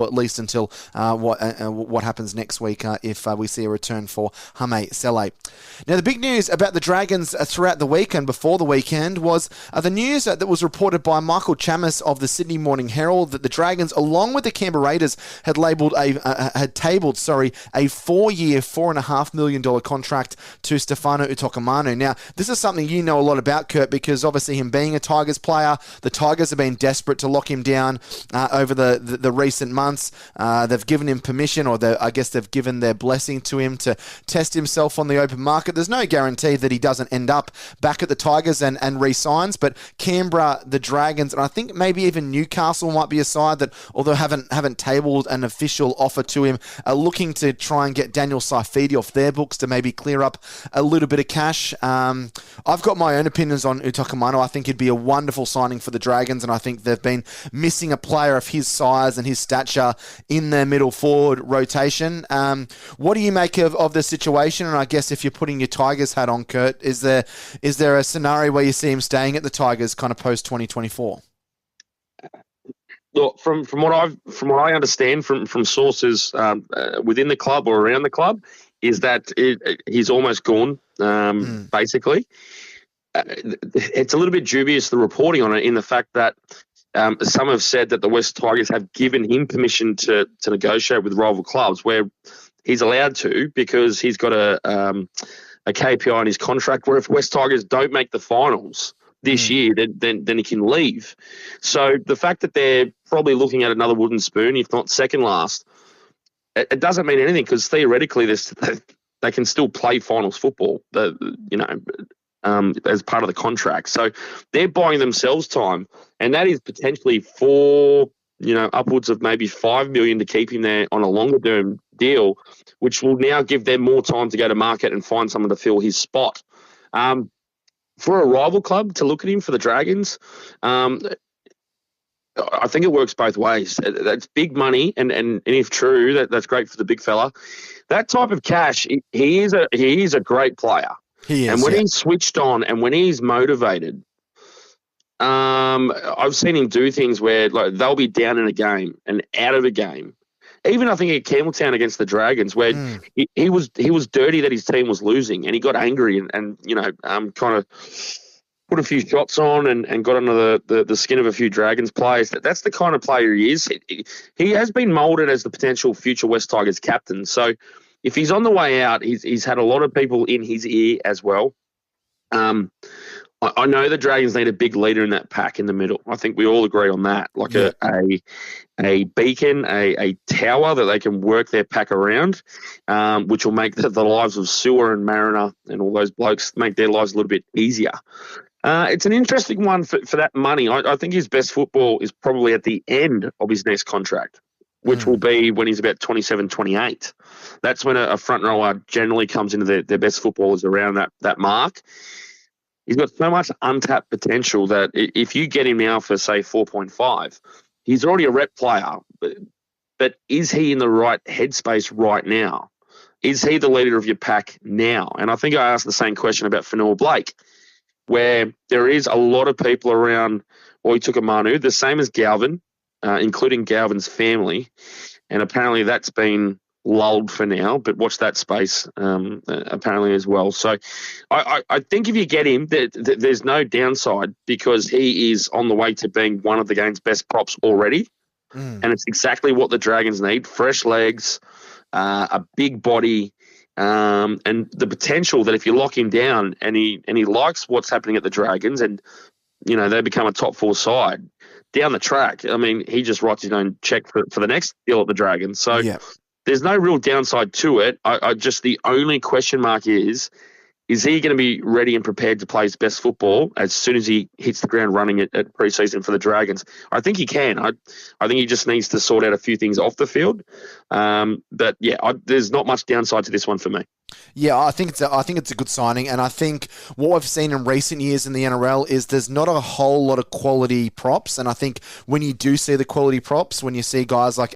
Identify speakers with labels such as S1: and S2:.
S1: at least until what happens next week if we see a return for Hame Sele. Now, the big news about the Dragons throughout the week and before the weekend was the news that was reported by Michael Chammas of the Sydney Morning Herald that the Dragons, along with the Canberra Raiders, had tabled a 4-year, $4.5 million contract to Stefano Utoikamanu. Now, this is something you know a lot about, Kurt, because obviously him being a Tigers player, the Tigers have been desperate to lock him down over the recent months. They've given him permission, or I guess they've given their blessing to him to test himself on the open market. There's no guarantee that he doesn't end up back at the Tigers and re-signs, but Canberra, the Dragons, and I think maybe even Newcastle might be a side that, although haven't tabled an official offer to him, are looking to try and get Daniel Saifidi off their books to maybe clear up a little bit of cash. I've got my own opinions on Utoikamanu. I think he'd be a wonderful signing for the Dragons, and I think they've been missing a player of his size and his stature in their middle forward rotation. What do you make of the situation? And I guess if you're putting your Tigers hat on, Kurt, is there a scenario where you see him staying at the Tigers kind of post 2024?
S2: Look, from what I understand from sources within the club or around the club, is that he's almost gone. Basically, it's a little bit dubious, the reporting on it, in the fact that some have said that the West Tigers have given him permission to negotiate with rival clubs, where he's allowed to because he's got a KPI in his contract where if West Tigers don't make the finals this year, then he can leave. So the fact that they're probably looking at another wooden spoon, if not second last, it doesn't mean anything, because theoretically they can still play finals football. As part of the contract. So they're buying themselves time, and that is potentially for, upwards of maybe $5 million to keep him there on a longer term deal, which will now give them more time to go to market and find someone to fill his spot. For a rival club to look at him for the Dragons, I think it works both ways. That's big money, and if true, that's great for the big fella. That type of cash, he is a great player.
S1: He is,
S2: and when he's switched on and when he's motivated, I've seen him do things where they'll be down in a game and out of a game. Even I think at Campbelltown against the Dragons, where he was dirty that his team was losing, and he got angry and kind of put a few shots on and got under the skin of a few Dragons players. That's the kind of player he is. He has been moulded as the potential future West Tigers captain. So if he's on the way out, he's had a lot of people in his ear as well. I know the Dragons need a big leader in that pack in the middle. I think we all agree on that. Like a beacon, a tower that they can work their pack around, which will make the lives of Sewer and Mariner and all those blokes, make their lives a little bit easier. It's an interesting one for that money. I think his best football is probably at the end of his next contract, which will be when he's about 27, 28. That's when a front rower generally comes into their best footballers around that mark. He's got so much untapped potential that if you get him now for, say, 4.5, he's already a rep player. But is he in the right headspace right now? Is he the leader of your pack now? And I think I asked the same question about Fanua Blake, where there is a lot of people around Utoikamanu, the same as Galvin, including Galvin's family, and apparently that's been lulled for now, but watch that space apparently as well. So I think if you get him, there's no downside, because he is on the way to being one of the game's best props already, and it's exactly what the Dragons need: fresh legs, a big body, and the potential that if you lock him down and he likes what's happening at the Dragons, and they become a top four side down the track, I mean, he just writes his own check for the next deal at the Dragons. So there's no real downside to it. I just, the only question mark is he going to be ready and prepared to play his best football as soon as he hits the ground running at pre-season for the Dragons? I think he can. I think he just needs to sort out a few things off the field. But there's not much downside to this one for me.
S1: Yeah, I think it's a good signing, and I think what we've seen in recent years in the NRL is there's not a whole lot of quality props, and I think when you do see the quality props, when you see guys like